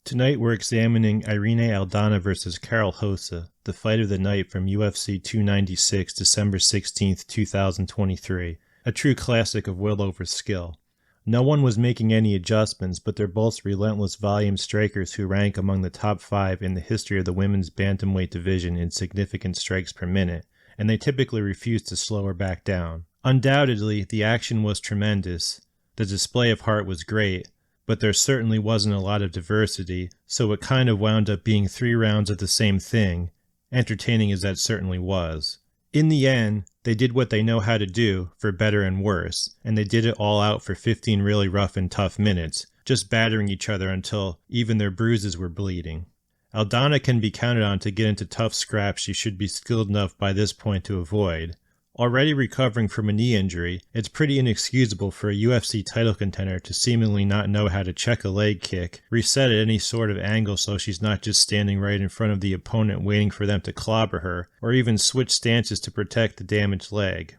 Tonight we're examining Irene Aldana vs. Karol Rosa, the fight of the night from UFC 296, December 16, 2023, a true classic of will over skill. No one was making any adjustments, but they're both relentless volume strikers who rank among the top 5 in the history of the women's bantamweight division in significant strikes per minute, and they typically refuse to slow or back down. Undoubtedly, the action was tremendous. The display of heart was great, but there certainly wasn't a lot of diversity, so it kind of wound up being 3 rounds of the same thing, entertaining as that certainly was. In the end, they did what they know how to do, for better and worse, and they did it all out for 15 really rough and tough minutes, just battering each other until even their bruises were bleeding. Aldana can be counted on to get into tough scraps she should be skilled enough by this point to avoid. Already recovering from a knee injury, it's pretty inexcusable for a UFC title contender to seemingly not know how to check a leg kick, reset at any sort of angle so she's not just standing right in front of the opponent waiting for them to clobber her, or even switch stances to protect the damaged leg.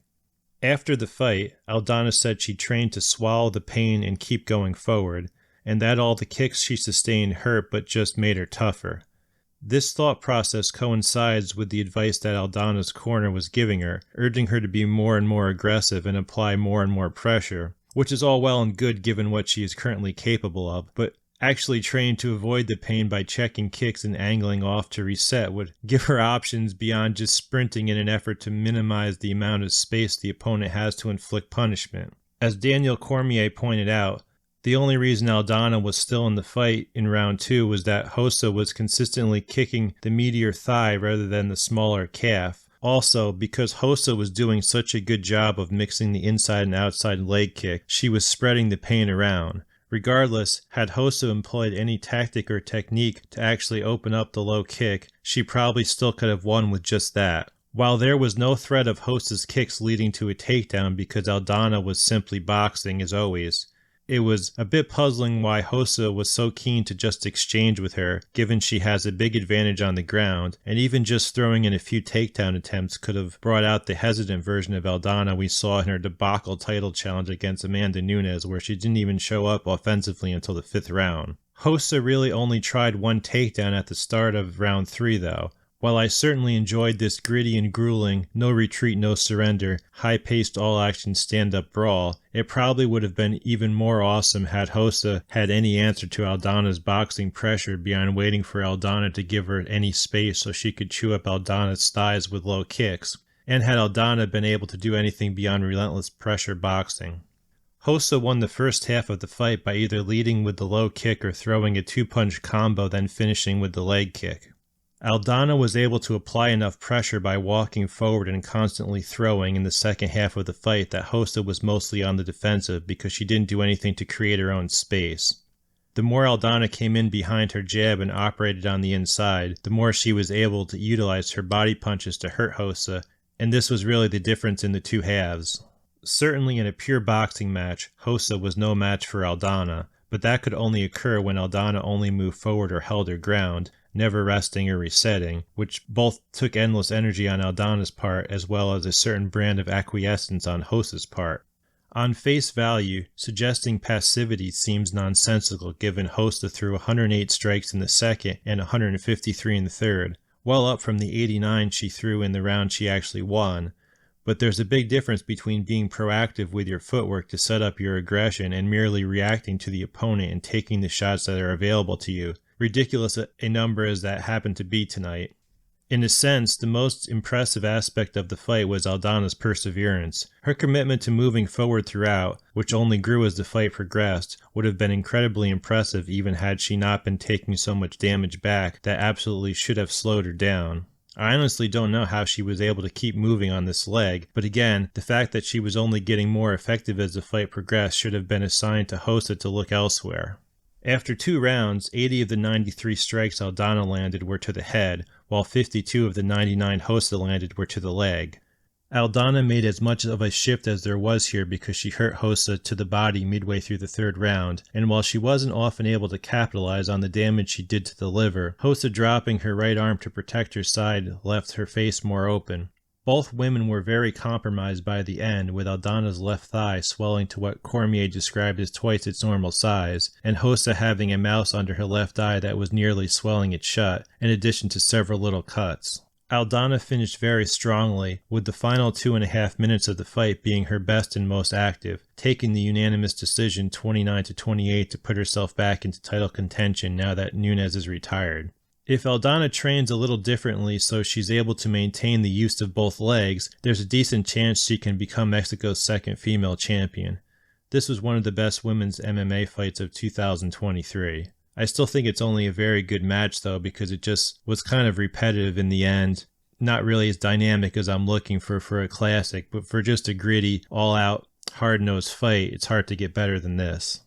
After the fight, Aldana said she trained to swallow the pain and keep going forward, and that all the kicks she sustained hurt but just made her tougher. This thought process coincides with the advice that Aldana's corner was giving her, urging her to be more and more aggressive and apply more and more pressure, which is all well and good given what she is currently capable of, but actually trained to avoid the pain by checking kicks and angling off to reset would give her options beyond just sprinting in an effort to minimize the amount of space the opponent has to inflict punishment. As Daniel Cormier pointed out, the only reason Aldana was still in the fight in round 2 was that Rosa was consistently kicking the meatier thigh rather than the smaller calf. Also, because Rosa was doing such a good job of mixing the inside and outside leg kick, she was spreading the pain around. Regardless, had Rosa employed any tactic or technique to actually open up the low kick, she probably still could have won with just that. While there was no threat of Rosa's kicks leading to a takedown because Aldana was simply boxing as always, it was a bit puzzling why Rosa was so keen to just exchange with her, given she has a big advantage on the ground, and even just throwing in a few takedown attempts could have brought out the hesitant version of Aldana we saw in her debacle title challenge against Amanda Nunes, where she didn't even show up offensively until the 5th round. Rosa really only tried 1 takedown at the start of round 3 though. While I certainly enjoyed this gritty and grueling, no retreat, no surrender, high-paced all-action stand-up brawl, it probably would have been even more awesome had Rosa had any answer to Aldana's boxing pressure beyond waiting for Aldana to give her any space so she could chew up Aldana's thighs with low kicks, and had Aldana been able to do anything beyond relentless pressure boxing. Rosa won the first half of the fight by either leading with the low kick or throwing a 2-punch combo then finishing with the leg kick. Aldana was able to apply enough pressure by walking forward and constantly throwing in the second half of the fight that Rosa was mostly on the defensive because she didn't do anything to create her own space. The more Aldana came in behind her jab and operated on the inside, the more she was able to utilize her body punches to hurt Rosa, and this was really the difference in the 2 halves. Certainly in a pure boxing match, Rosa was no match for Aldana, but that could only occur when Aldana only moved forward or held her ground, never resting or resetting, which both took endless energy on Aldana's part as well as a certain brand of acquiescence on Rosa's part. On face value, suggesting passivity seems nonsensical given Rosa threw 108 strikes in the second and 153 in the third, well up from the 89 she threw in the round she actually won. But there's a big difference between being proactive with your footwork to set up your aggression and merely reacting to the opponent and taking the shots that are available to you, ridiculous a number as that happened to be tonight. In a sense, the most impressive aspect of the fight was Aldana's perseverance. Her commitment to moving forward throughout, which only grew as the fight progressed, would have been incredibly impressive even had she not been taking so much damage back that absolutely should have slowed her down. I honestly don't know how she was able to keep moving on this leg, but again, the fact that she was only getting more effective as the fight progressed should have been a sign to Rosa to look elsewhere. After 2 rounds, 80 of the 93 strikes Aldana landed were to the head, while 52 of the 99 Rosa landed were to the leg. Aldana made as much of a shift as there was here because she hurt Rosa to the body midway through the 3rd round, and while she wasn't often able to capitalize on the damage she did to the liver, Rosa dropping her right arm to protect her side left her face more open. Both women were very compromised by the end, with Aldana's left thigh swelling to what Cormier described as twice its normal size, and Rosa having a mouse under her left eye that was nearly swelling it shut, in addition to several little cuts. Aldana finished very strongly, with the final 2.5 minutes of the fight being her best and most active, taking the unanimous decision 29-28 to put herself back into title contention now that Nunes is retired. If Aldana trains a little differently so she's able to maintain the use of both legs, there's a decent chance she can become Mexico's second female champion. This was one of the best women's MMA fights of 2023. I still think it's only a very good match though, because it just was kind of repetitive in the end. Not really as dynamic as I'm looking for a classic, but for just a gritty, all-out, hard-nosed fight, it's hard to get better than this.